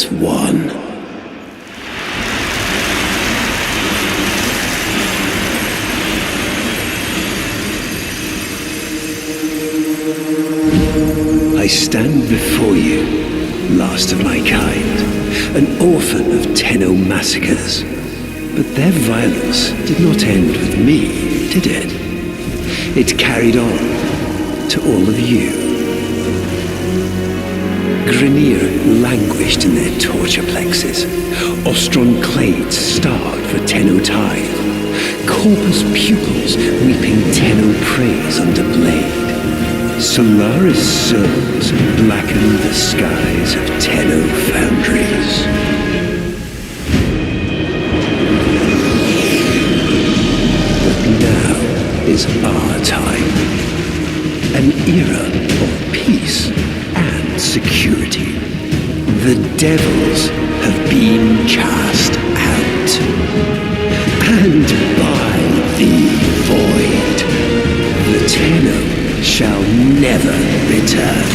as one. I stand before you, last of my kind, an orphan of Tenno massacres. But their violence did not end with me, did it? It carried on to all of you. Grineer languished in their torture plexes. Ostron clades starved for Tenno tithe. Corpus pupils weeping Tenno praise under blade. Solaris souls blackened the skies of Tenno foundries. But now is our time. An era of peace and security. The devils have been cast out. And by the void, the Tenno shall never return.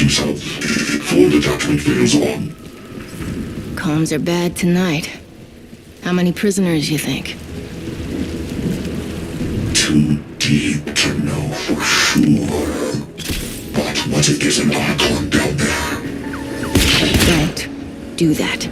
Before the judgment fails on. Comms are bad tonight. How many prisoners, you think? Too deep to know for sure. But what if there's an Archon down there? Don't do that.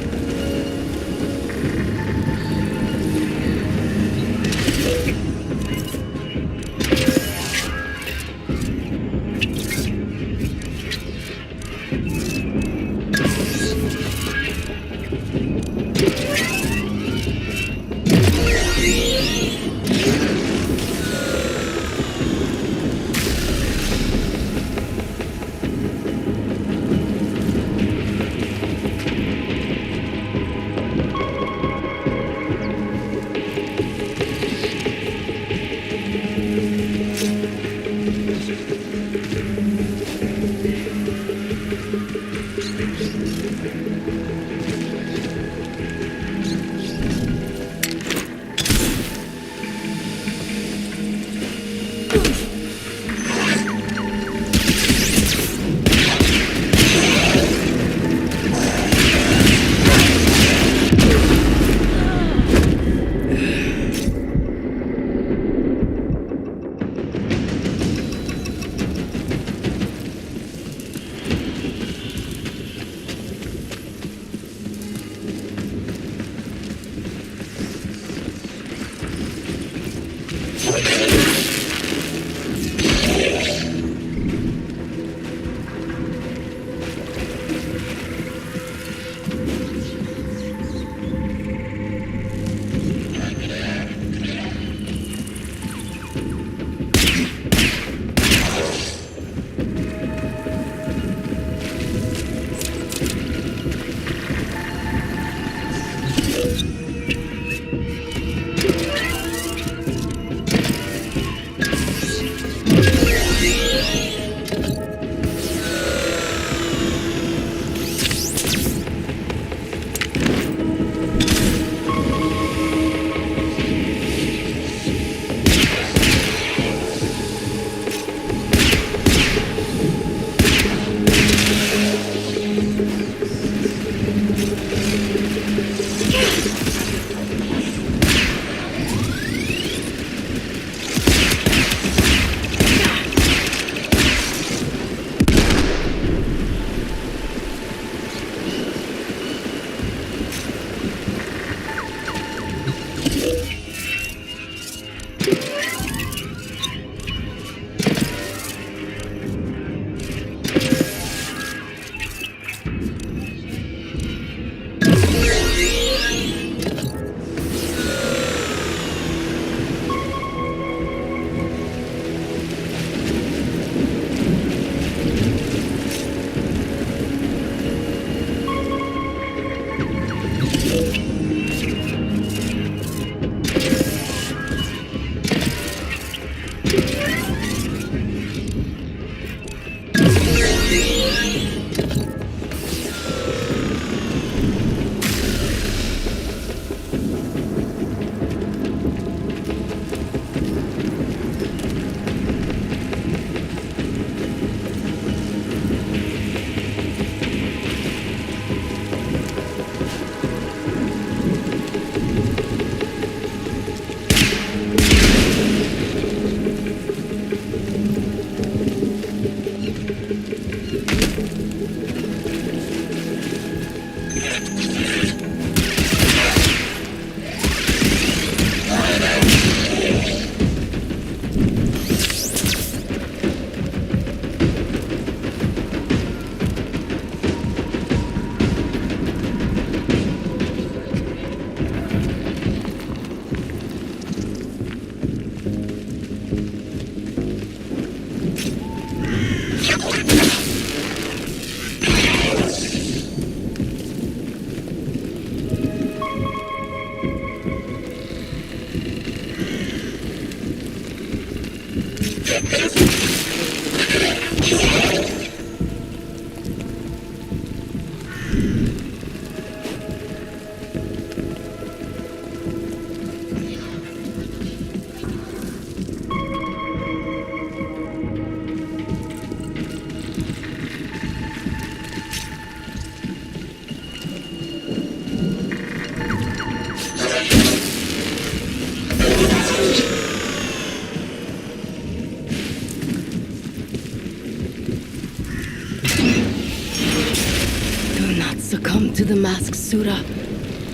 succumb to the masked Sura.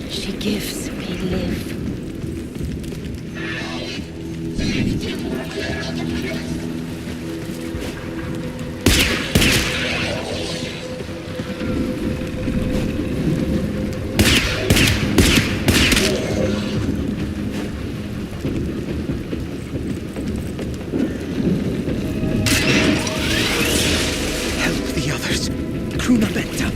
She gives, we live. Help the others. Krunabenta.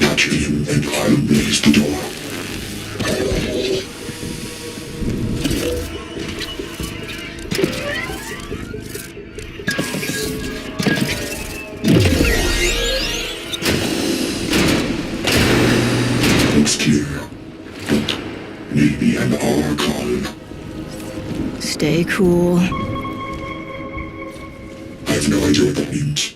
Catch him and I'll raise the door. Looks clear, but maybe an hour call. Stay cool. I have no idea what that means.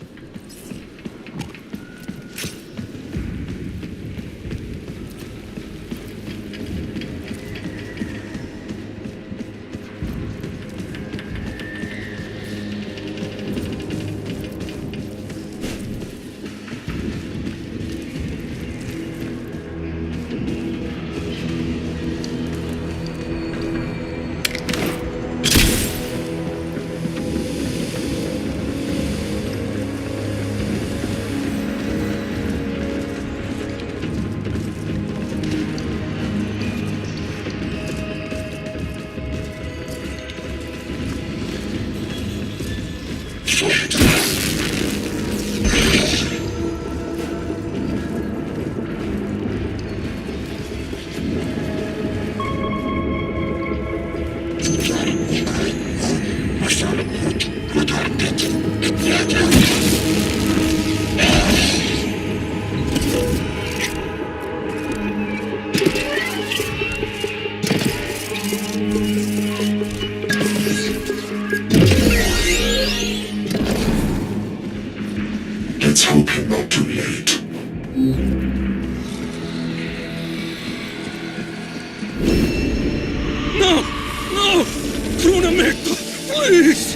Let's hope you're not too late. No! No! Krunamekta! Please!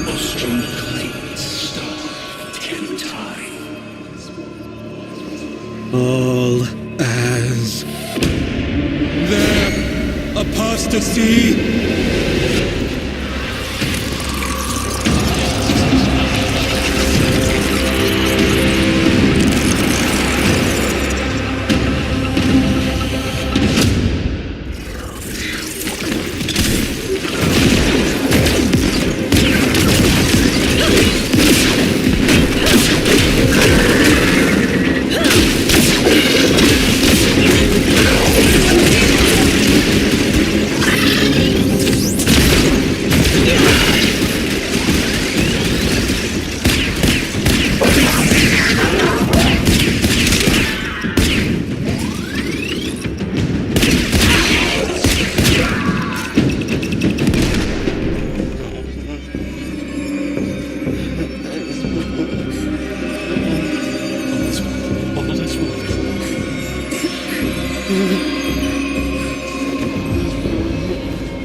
Austrian clades starve for 10 times. All as their apostasy.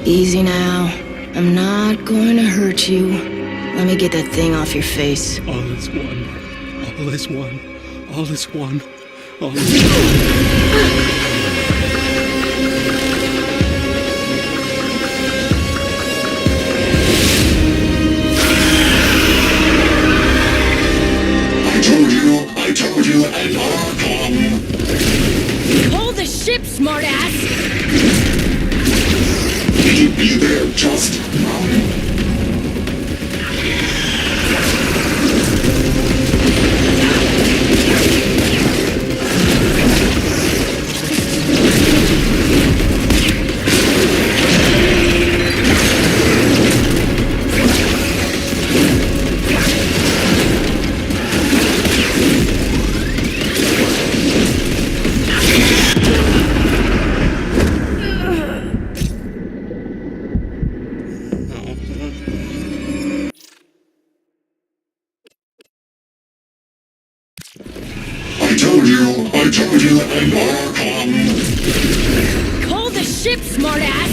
Easy now. I'm not going to hurt you. Let me get that thing off your face. All is one. All is one. All is one. All is one. I told you, and I'll come. Hold the ship, smartass! It'll be there just now. I told you, and I'll come. Hold the ship, smartass!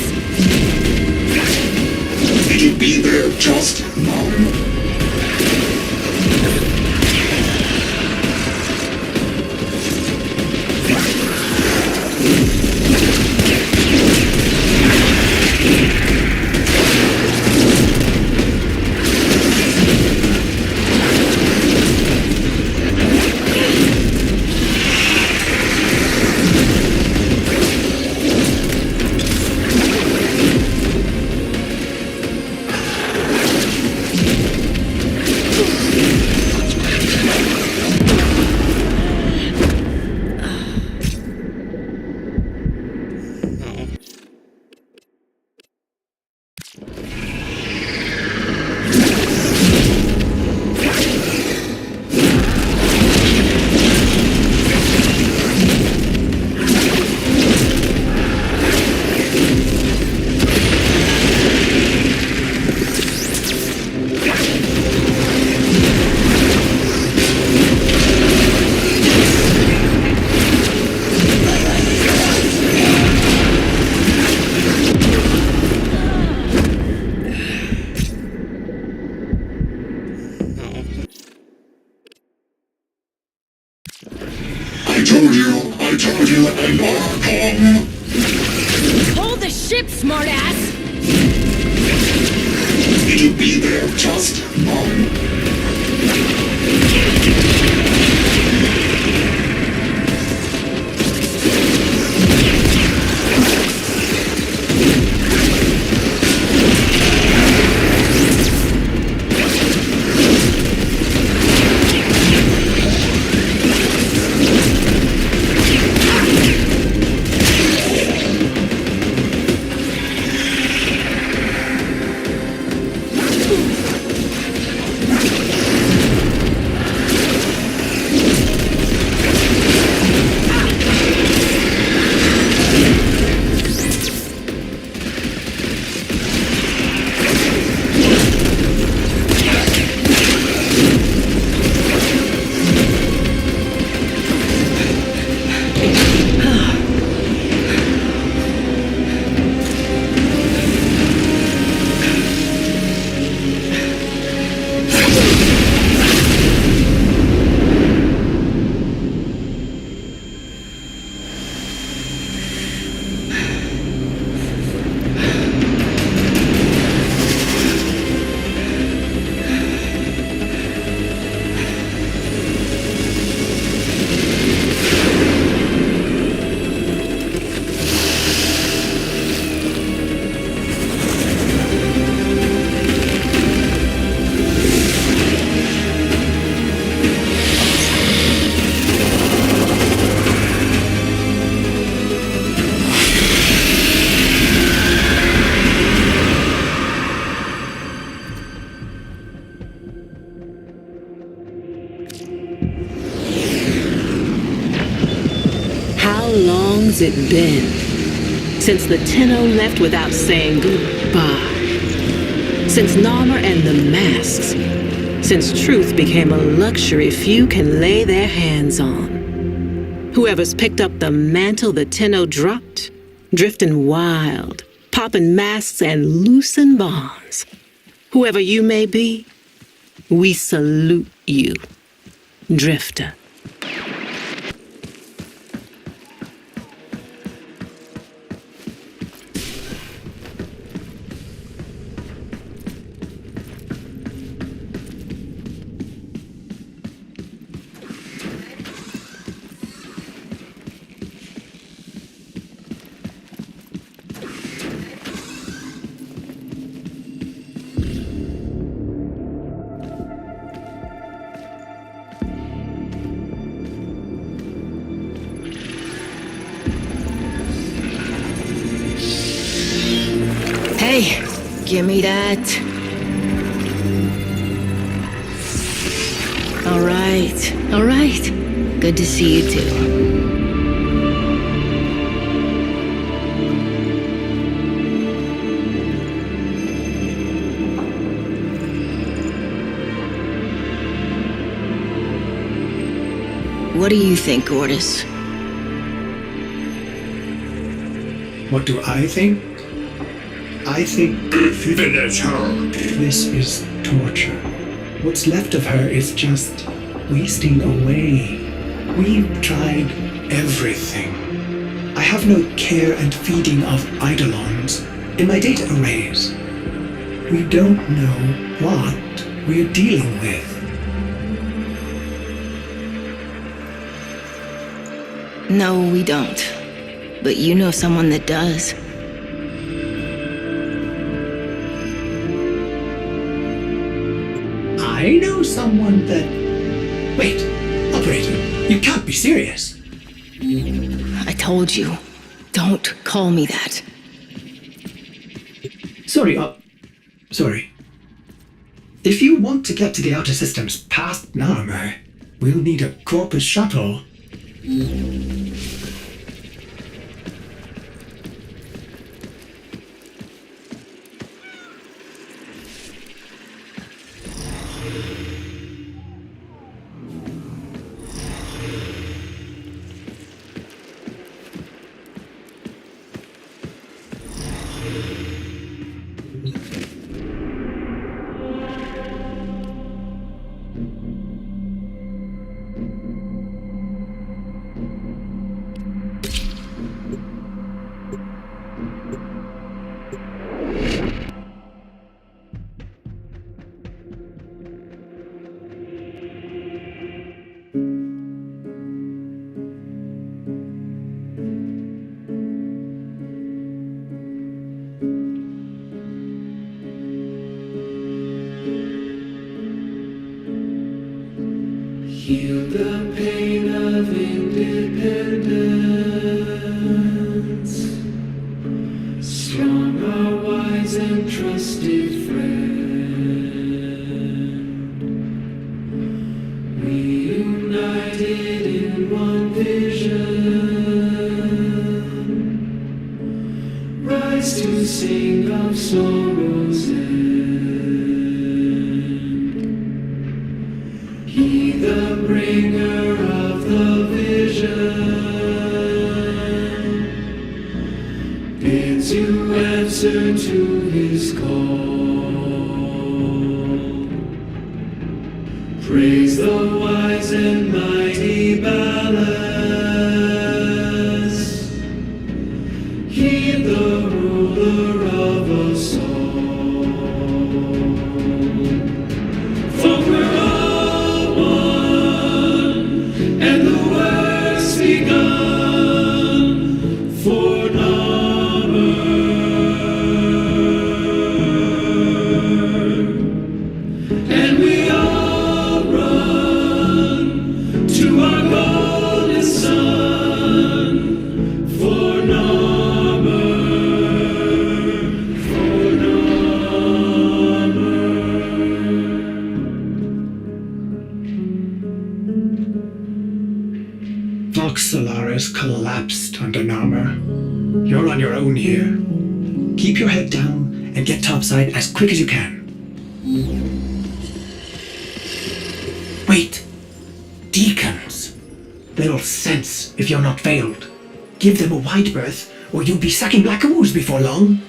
It'll be there just now. I told you, and I'll come. Hold the ship, smartass! It'll be there just now. has it been since the Tenno left without saying goodbye? Since Narmer and the masks? Since truth became a luxury few can lay their hands on? Whoever's picked up the mantle the Tenno dropped, drifting wild, popping masks and loosing bonds. Whoever you may be, we salute you, Drifter. Hey, give me that. All right. Good to see you too. What do you think, Gortys? What do I think? I think Finish her. this is torture. What's left of her is just wasting away. We've tried everything. I have no care and feeding of eidolons in my data arrays. We don't know what we're dealing with. No, we don't. But you know someone that does. I know someone that... Wait, operator, you can't be serious. I told you. Don't call me that. Sorry. If you want to get to the outer systems past Narmer, we'll need a Corpus shuttle. Heal the pain of independence. Strong are wise and trusted friend. We united in one vision. Rise to sing of sorrow's end. He the bringer of the vision bids you answer to his call. Praise the wise and mighty ballast. Heed the ruler of us all. For we're all one, and the work's begun for Narmer. And we all run to our golden sun for Narmer, for Narmer. You're on your own here. Keep your head down and get topside as quick as you can. Wait! Deacons! They'll sense if you're not veiled. Give them a wide berth, or you'll be sacking black ooze before long.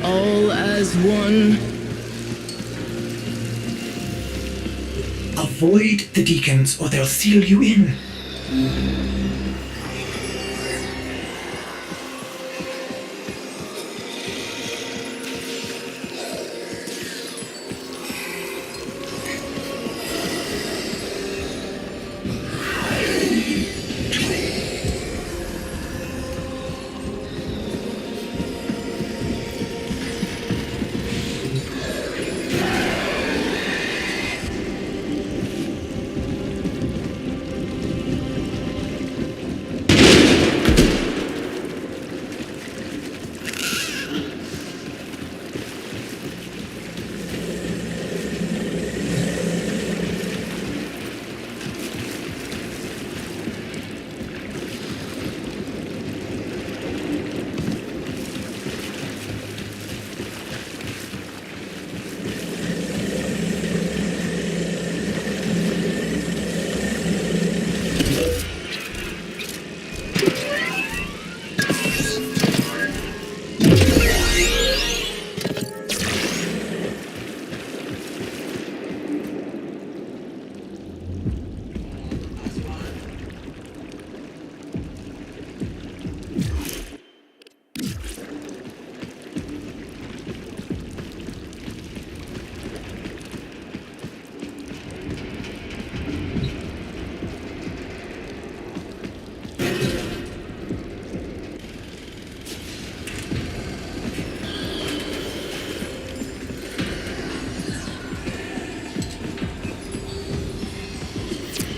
All as one. Avoid the deacons, or they'll seal you in.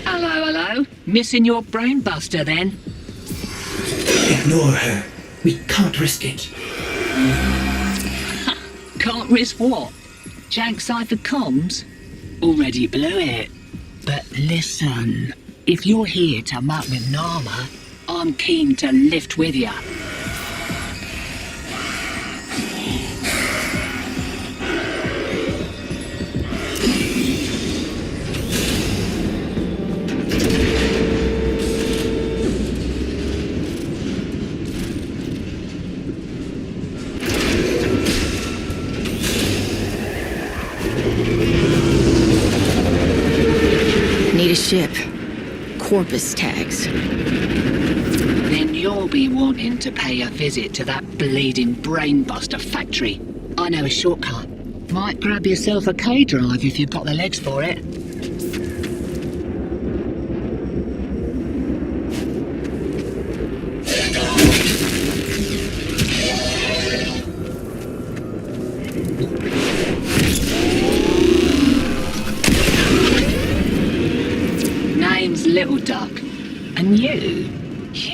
Hello. Missing your brain buster then? Ignore her. We can't risk it. Can't risk what? Jank cipher comms? Already blew it. But listen, if you're here to muck with Nama, I'm keen to lift with ya. Need a ship. Corpus tags. Then you'll be wanting to pay a visit to that bleeding brainbuster factory. I know a shortcut. Might grab yourself a K-drive if you've got the legs for it. Name's Little Duck. And you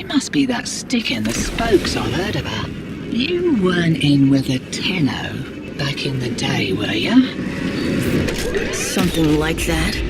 must be that stick in the spokes I've heard about. You weren't in with a tenno back in the day, were ya? Something like that.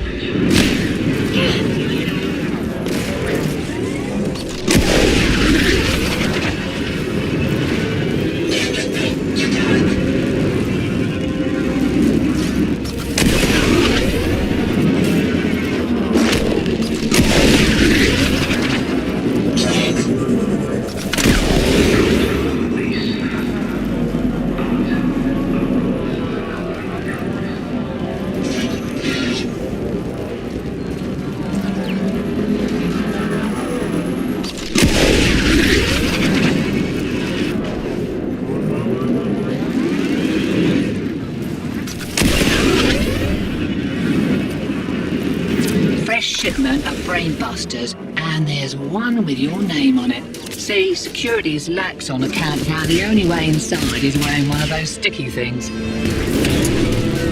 brainbusters, and there's one with your name on it. See, security is lax on account of how the only way inside is wearing one of those sticky things.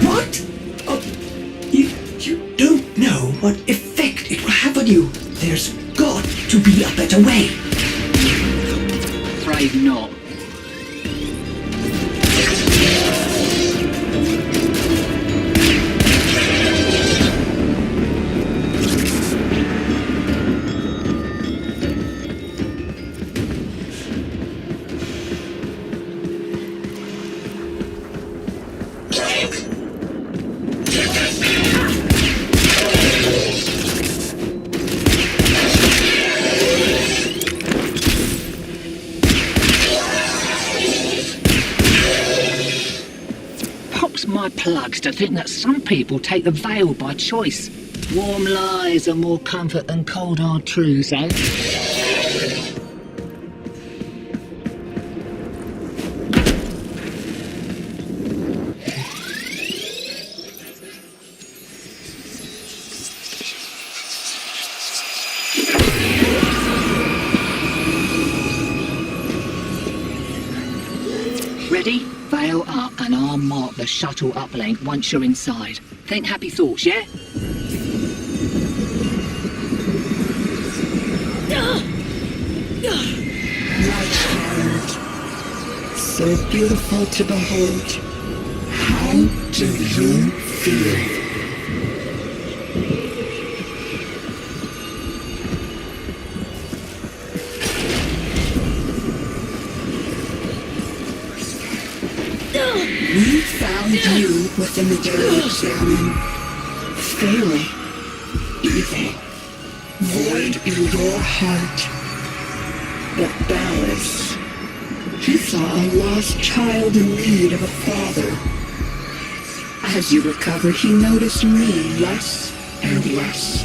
What? Oh, you don't know what effect it will have on you. There's got to be a better way. Afraid not. My plugs to think that some people take the veil by choice. Warm lies are more comfort than cold hard truths, eh? Ready? Veil up and I'll mark the shuttle uplink once you're inside. Think happy thoughts, yeah? My child, so beautiful to behold. How do you feel? We found you within the dirty examine. Failing. Evil. Void in your heart. But Ballas, he saw a lost child in need of a father. As you recovered, he noticed me less and less.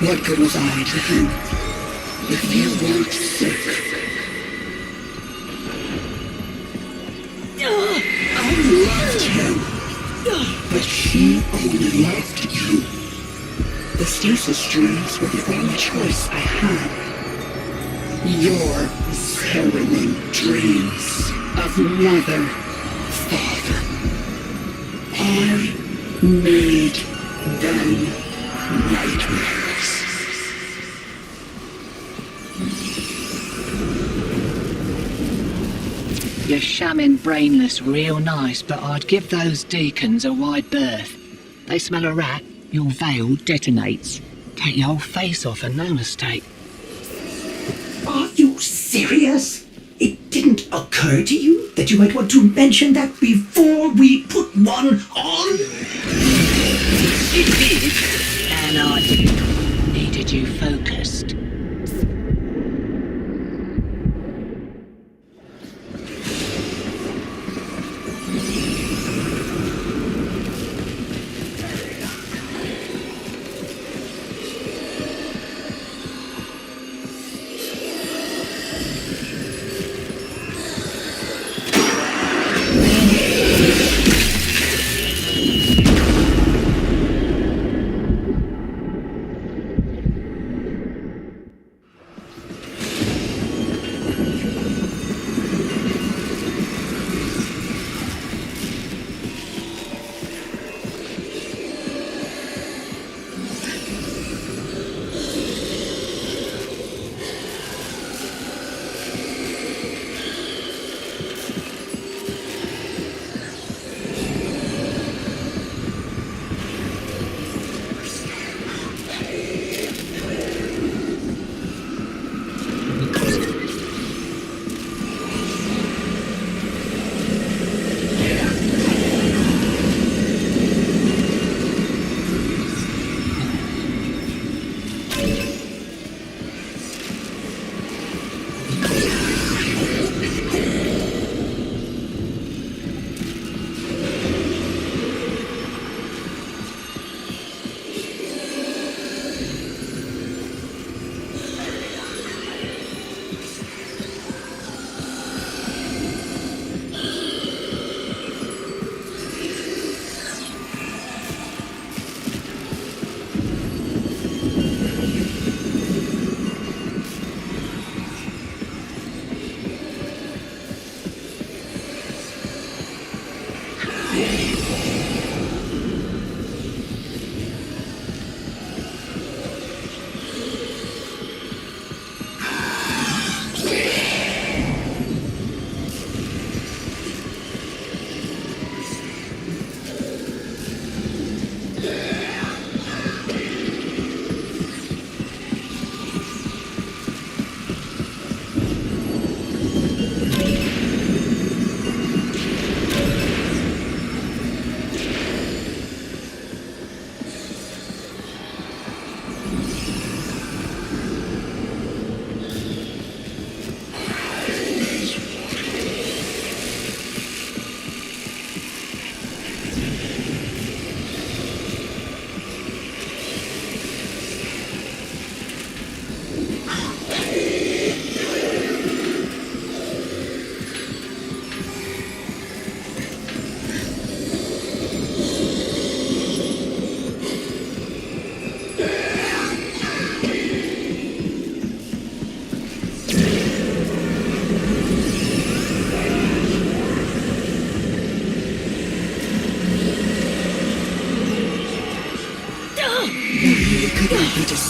What good was I to him if you weren't sick? I loved him, but he only loved you. The stasis dreams were the only choice I had. Your harrowing dreams of mother, father. I made them nightmares. You're shamming brainless real nice, but I'd give those deacons a wide berth. They smell a rat, your veil detonates. Take your whole face off and no mistake. Are you serious? It didn't occur to you that you might want to mention that before we put one on? It did, and I needed you focused.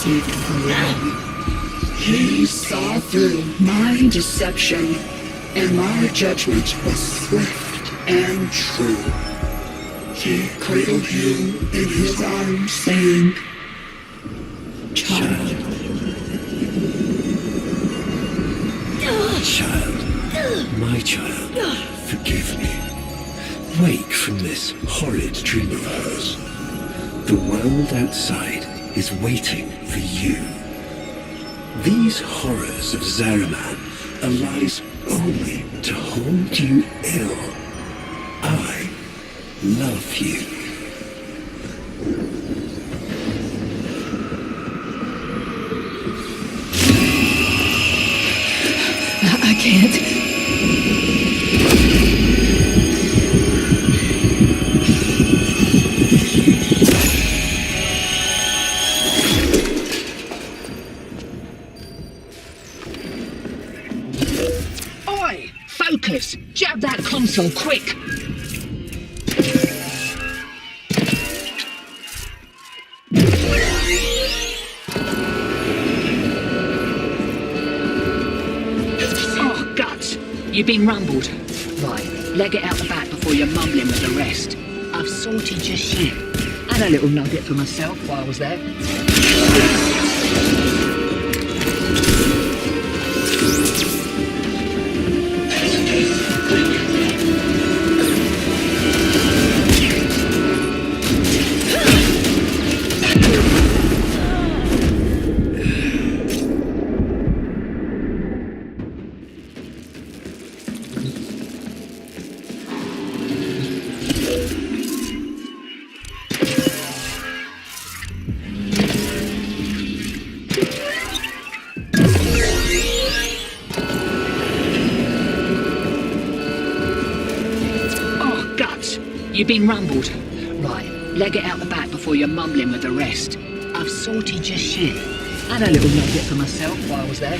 deceived for long. He saw through my deception, and my judgment was swift and true. He cradled you in his arms, saying, "Child." Child, my child, forgive me. Wake from this horrid dream of hers. The world outside is waiting for you. These horrors of Zariman are lies only to hold you ill. I love you. I can't. Oi! Focus! Jab that console, quick! Oh, guts! You've been rumbled. Right, leg it out the back before you're mumbling with the rest. I've sorted your shit. And a little nugget for myself while I was there. You've been rumbled. Right, leg it out the back before you're mumbling with the rest. I've sorted your shit. And a little nugget for myself while I was there.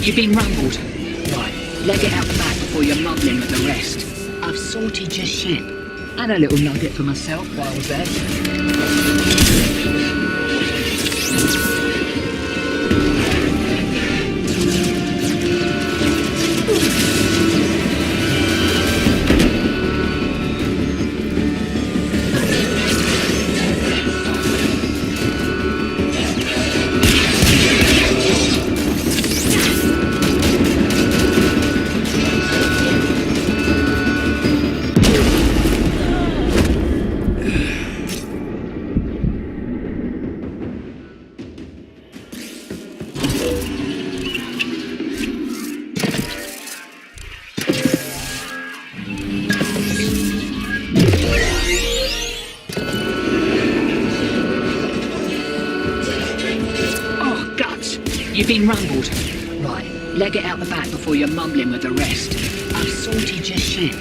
You've been rumbled. Right, leg it out the back before you're mumbling with the rest. I've sorted your shit. And a little nugget for myself while I was there. You've been rumbled. Right, leg it out the back before you're mumbling with the rest. I've sorted your shit.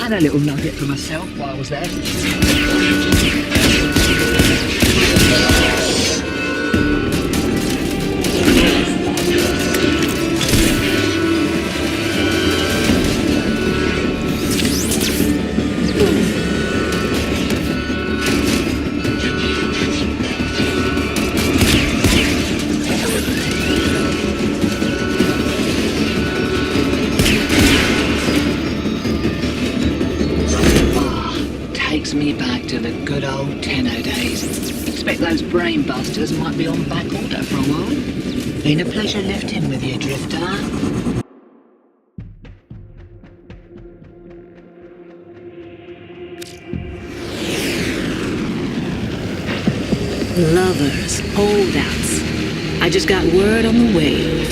And a little nugget for myself while I was there. Takes me back to the good old Tenno days. suspect those brainbusters might be on back order for a while. Been a pleasure lifting with you, Drifter. Lovers, holdouts. I just got word on the wave.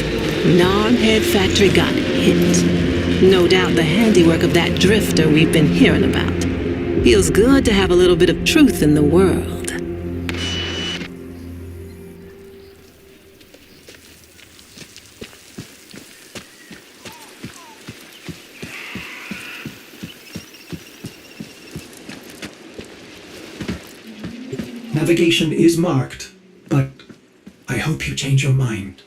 Narmhead Factory got hit. No doubt the handiwork of that drifter we've been hearing about. Feels good to have a little bit of truth in the world. Navigation is marked, but I hope you change your mind.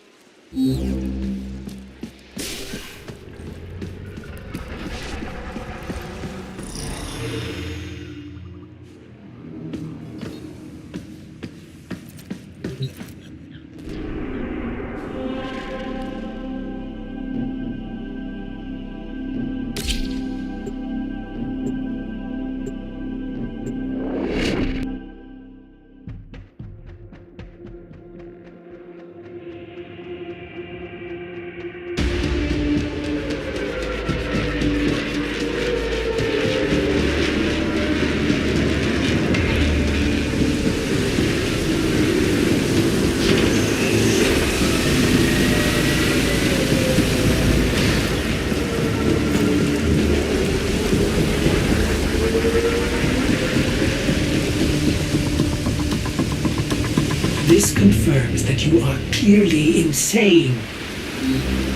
This confirms that you are clearly insane.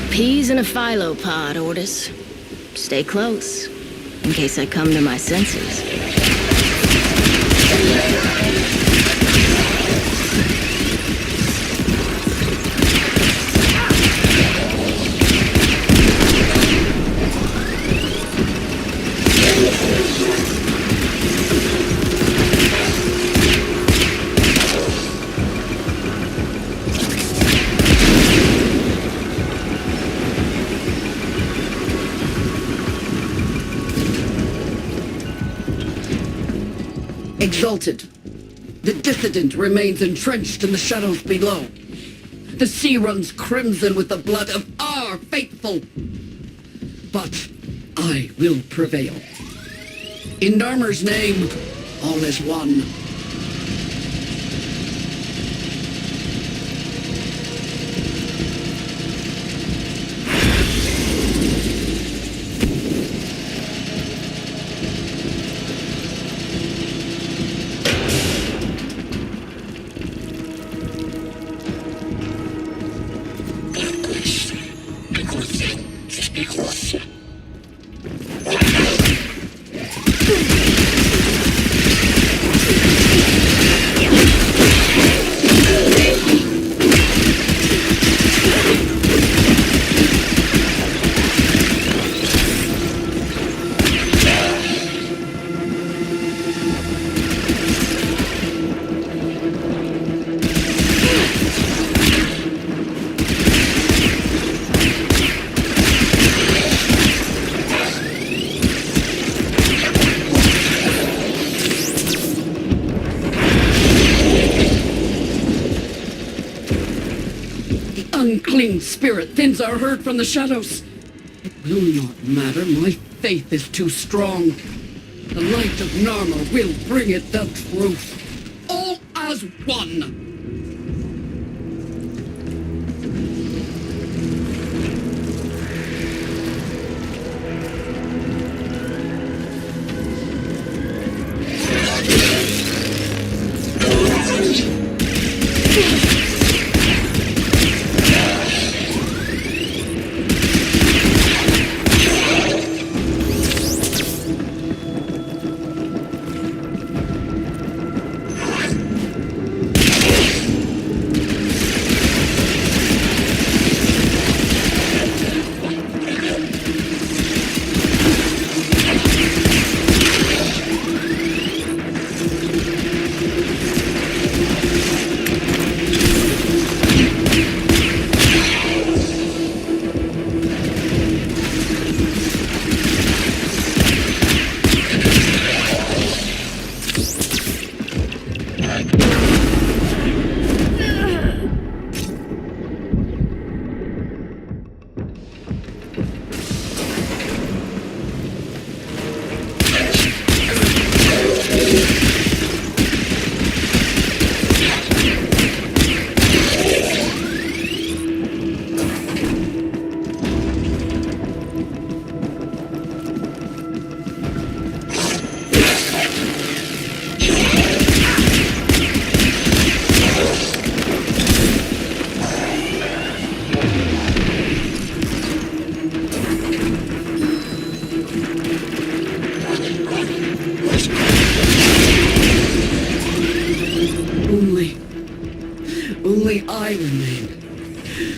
Peas in a phylopod, Ordis. Stay close, in case I come to my senses. Exalted. The dissident remains entrenched in the shadows below. The sea runs crimson with the blood of our faithful. But I will prevail. In Narmer's name, all is one. Unclean spirit thins our herd from the shadows. It will not matter. My faith is too strong. The light of Narmer will bring it the truth. All as one.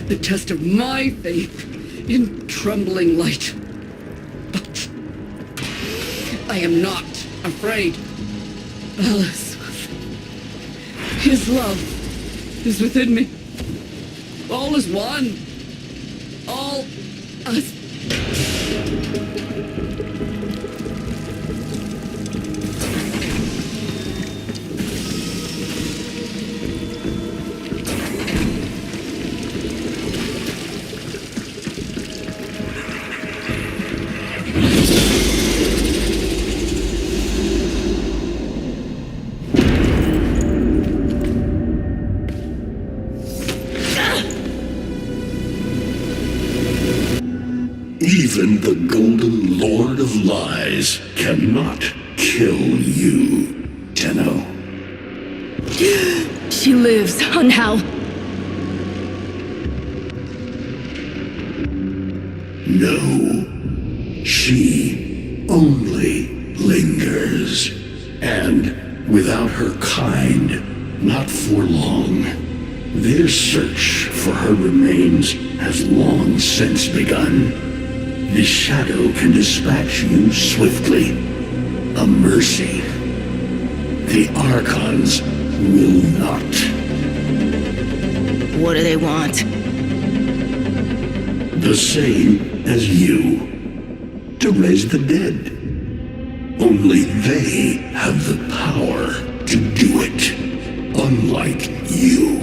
the test of my faith in trembling light. But I am not afraid. Alice, his love is within me. All is one. All us. Even the Golden Lord of Lies cannot kill you, Tenno. She lives, how? No, she only lingers. And without her kind, not for long. Their search for her remains has long since begun. The shadow can dispatch you swiftly. A mercy. The Archons will not. What do they want? The same as you. To raise the dead. Only they have the power to do it. Unlike you.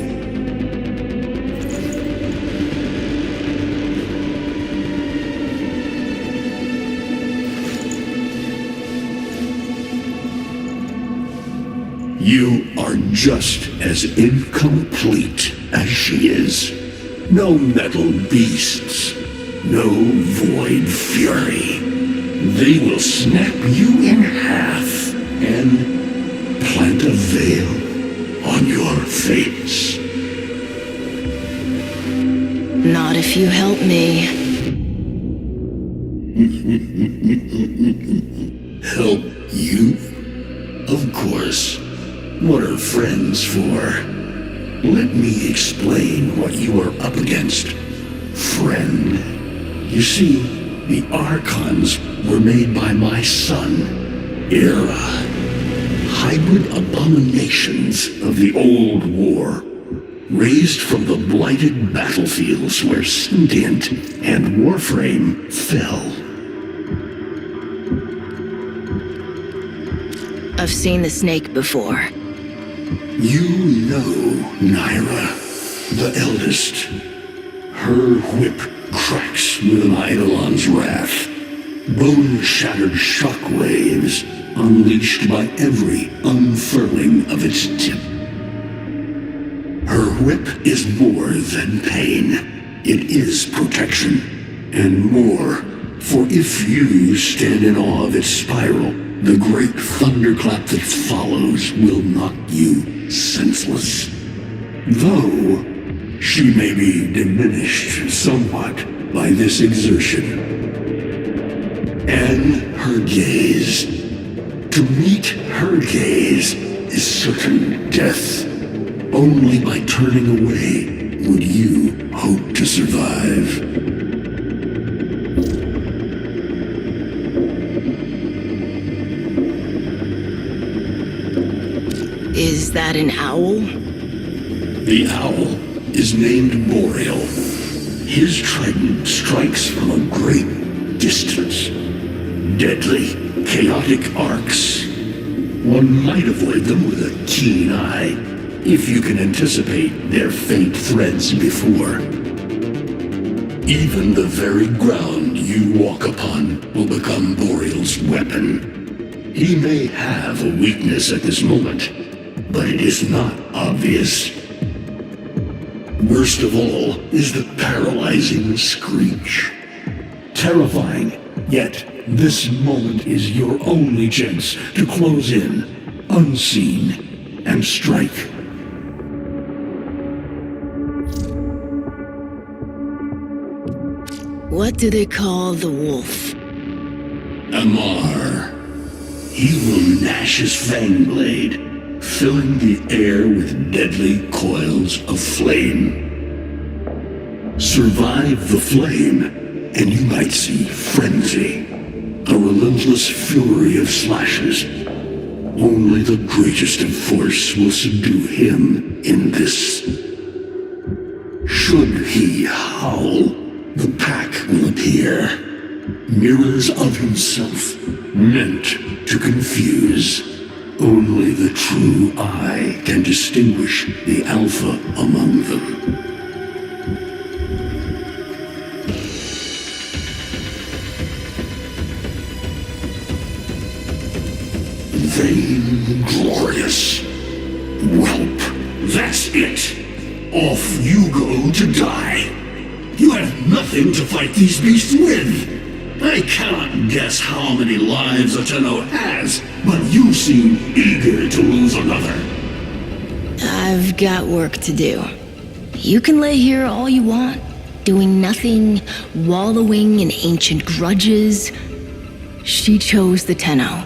You are just as incomplete as she is. No metal beasts, no void fury. They will snap you in half and plant a veil on your face. Not if you help me. Help you? Of course. What are friends for? Let me explain what you are up against, friend. You see, the Archons were made by my son, Era. Hybrid abominations of the old war, raised from the blighted battlefields where Sentient and Warframe fell. I've seen the snake before. You know Naira, the eldest. Her whip cracks with an Eidolon's wrath. Bone-shattered shockwaves unleashed by every unfurling of its tip. Her whip is more than pain. It is protection, and more. For if you stand in awe of its spiral, the great thunderclap that follows will knock you senseless. Though she may be diminished somewhat by this exertion. And her gaze. To meet her gaze is certain death. Only by turning away would you hope to survive. Is that an owl? The owl is named Boreal. His trident strikes from a great distance. Deadly, chaotic arcs. One might avoid them with a keen eye, if you can anticipate their faint threads before. Even the very ground you walk upon will become Boreal's weapon. He may have a weakness at this moment, but it is not obvious. Worst of all is the paralyzing screech. Terrifying, yet this moment is your only chance to close in, unseen, and strike. What do they call the wolf? Amar. He will gnash his fang blade, filling the air with deadly coils of flame. Survive the flame, and you might see frenzy. A relentless fury of slashes. Only the greatest of force will subdue him in this. Should he howl, the pack will appear. Mirrors of himself, meant to confuse. Only the true eye can distinguish the alpha among them. Vainglorious. Whelp, that's it. Off you go to die. You have nothing to fight these beasts with. I cannot guess how many lives a Tenno has, but you seem eager to lose another. I've got work to do. You can lay here all you want, doing nothing, wallowing in ancient grudges. She chose the Tenno.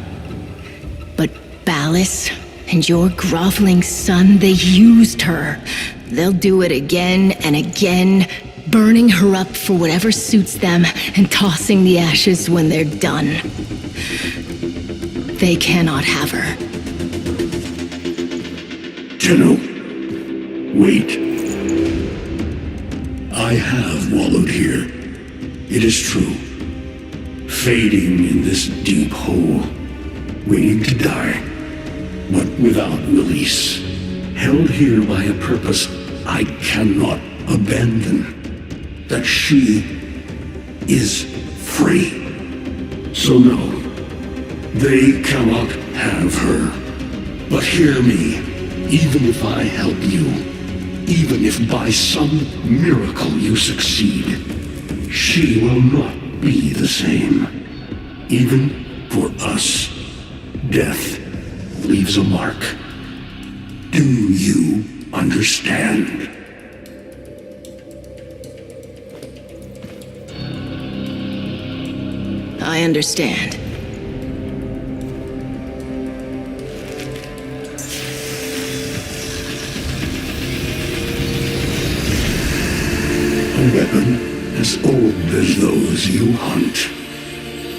But Ballas and your groveling son, they used her. They'll do it again and again, burning her up for whatever suits them and tossing the ashes when they're done. They cannot have her. Tenno, wait. I have wallowed here. It is true. Fading in this deep hole, waiting to die, but without release. Held here by a purpose I cannot abandon. That she is free. So no, they cannot have her. But hear me, even if I help you, even if by some miracle you succeed, she will not be the same. Even for us, death leaves a mark. Do you understand? I understand. A weapon as old as those you hunt.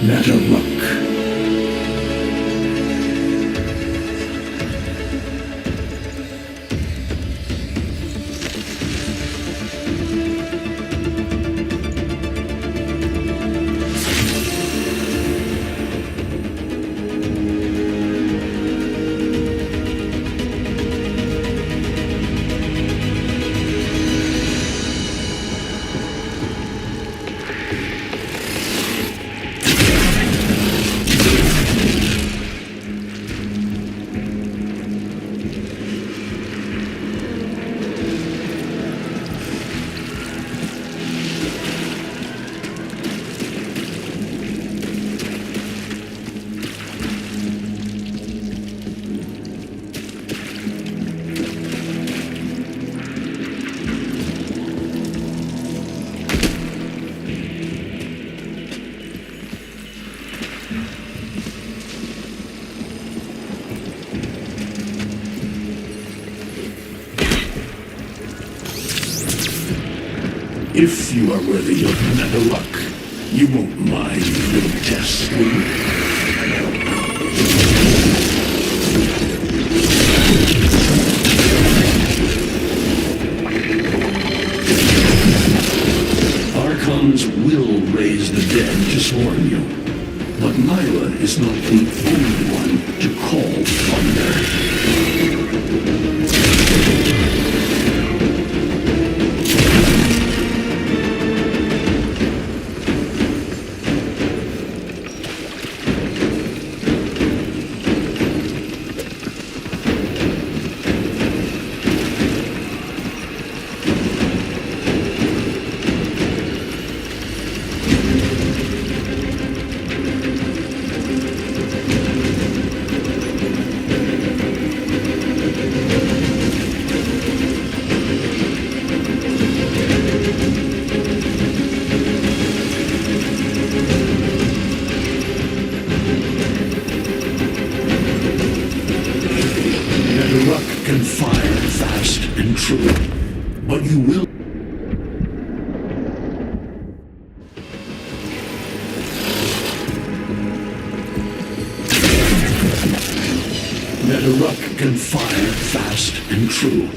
Mataruk. If you are worthy of Mataruk, you won't mind little tests, will you? Archons will raise the dead to swarm you, but Myla is not the only one to call thunder. Can fire fast and true, but you will. Netherruck can fire fast and true,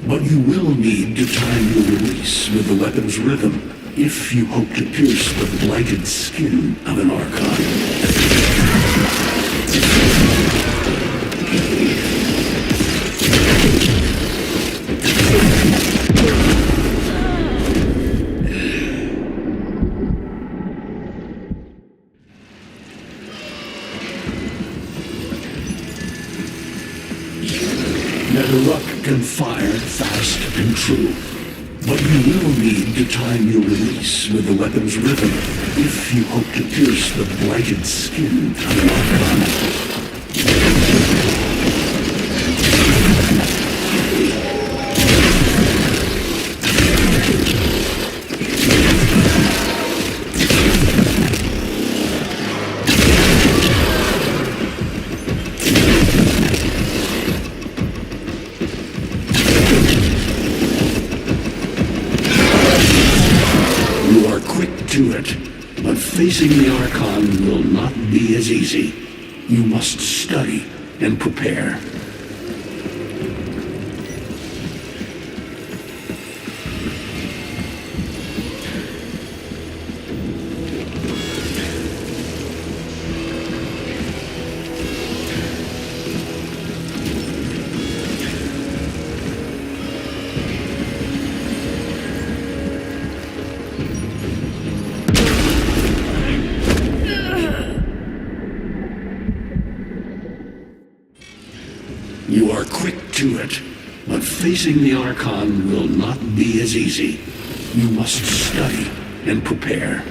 but you will need to time your release with the weapon's rhythm if you hope to pierce the blighted skin of an Archon. Netherruck can fire fast and true, but you will need to time your release with the weapon's rhythm if you hope to pierce the blighted skin of an Archon. To it, but facing the Archon will not be as easy. You must study and prepare. You are quick to it, but facing the Archon will not be as easy. You must study and prepare.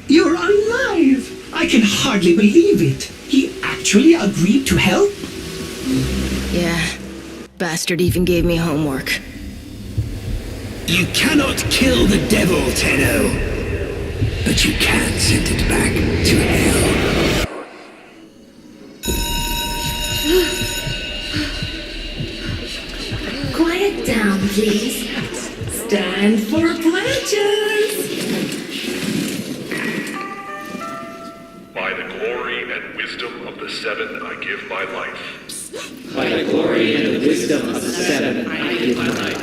You're alive! I can hardly believe it. He actually agreed to help? Yeah. Bastard even gave me homework. You cannot kill the devil, Tenno. But you can send it back to hell. Quiet down, please. Stand for pledges. By the glory and wisdom of the Seven, I give my life. By the glory and the wisdom of the Seven, I give my life.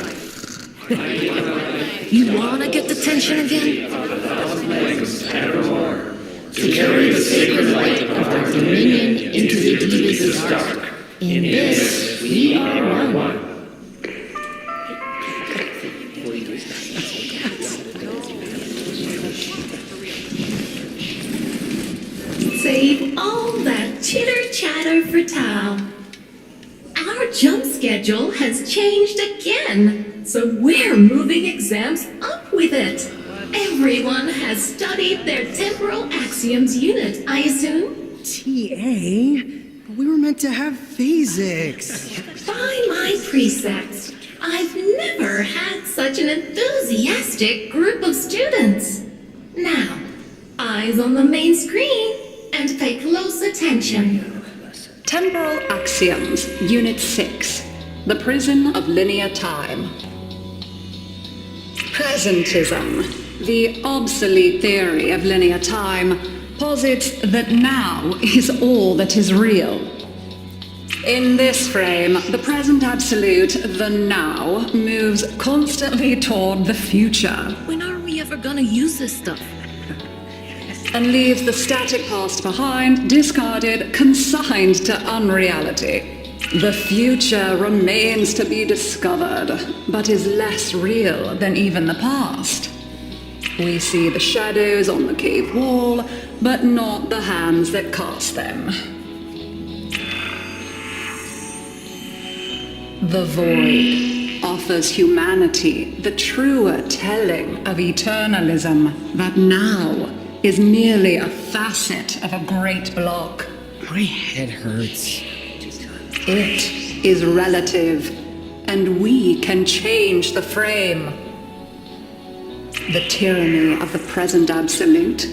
You wanna get the tension again? Evermore, to carry the sacred light of our dominion into the deepest dark. In this, we are one. Save all that chitter-chatter for Tao. Our jump schedule has changed again, so we're moving exams up with it. Everyone has studied their temporal axioms unit, I assume? TA? We were meant to have physics. By my precepts, I've never had such an enthusiastic group of students. Now, eyes on the main screen and pay close attention. Temporal Axioms, Unit 6, The Prison of Linear Time. Presentism, the obsolete theory of linear time, posits that now is all that is real. In this frame, the present absolute, the now, moves constantly toward the future. When are we ever gonna use this stuff? And leaves the static past behind, discarded, consigned to unreality. The future remains to be discovered, but is less real than even the past. We see the shadows on the cave wall, but not the hands that cast them. The void offers humanity the truer telling of eternalism that now is merely a facet of a great block. My head hurts. It is relative, and we can change the frame. The tyranny of the present absolute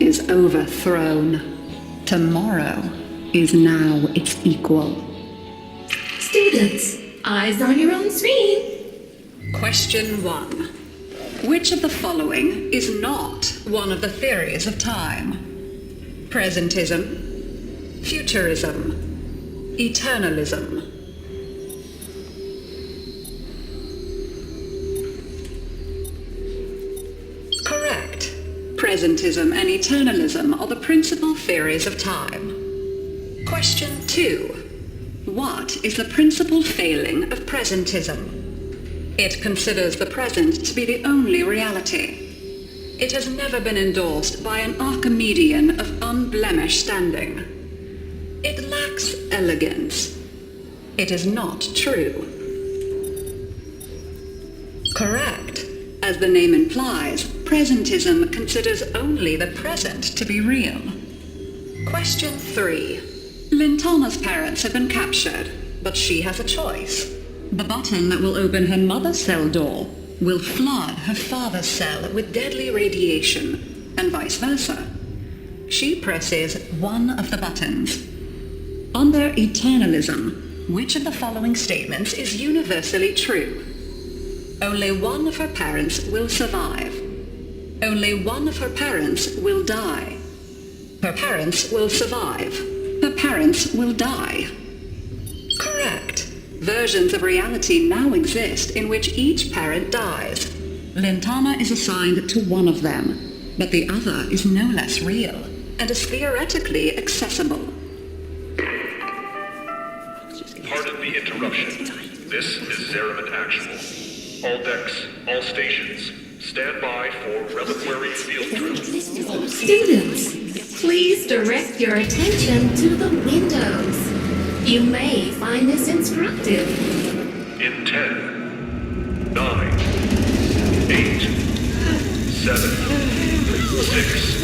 is overthrown. Tomorrow is now its equal. Students, eyes on your own screen. Question 1. Which of the following is not one of the theories of time? Presentism, futurism, eternalism. Correct. Presentism and eternalism are the principal theories of time. Question 2. What is the principal failing of presentism? It considers the present to be the only reality. It has never been endorsed by an Archimedean of unblemished standing. It lacks elegance. It is not true. Correct. As the name implies, presentism considers only the present to be real. Question 3. Lintana's parents have been captured, but she has a choice. The button that will open her mother's cell door will flood her father's cell with deadly radiation, and vice versa. She presses one of the buttons. Under eternalism, which of the following statements is universally true? Only one of her parents will survive. Only one of her parents will die. Her parents will survive. Her parents will die. Correct. Versions of reality now exist in which each parent dies. Lintana is assigned to one of them, but the other is no less real and is theoretically accessible. Pardon the interruption. This is Zeraman Actual. All decks, all stations, stand by for reliquary field drill. Students, please direct your attention to the windows. You may find this instructive. In 10, 9, 8, 7, 6,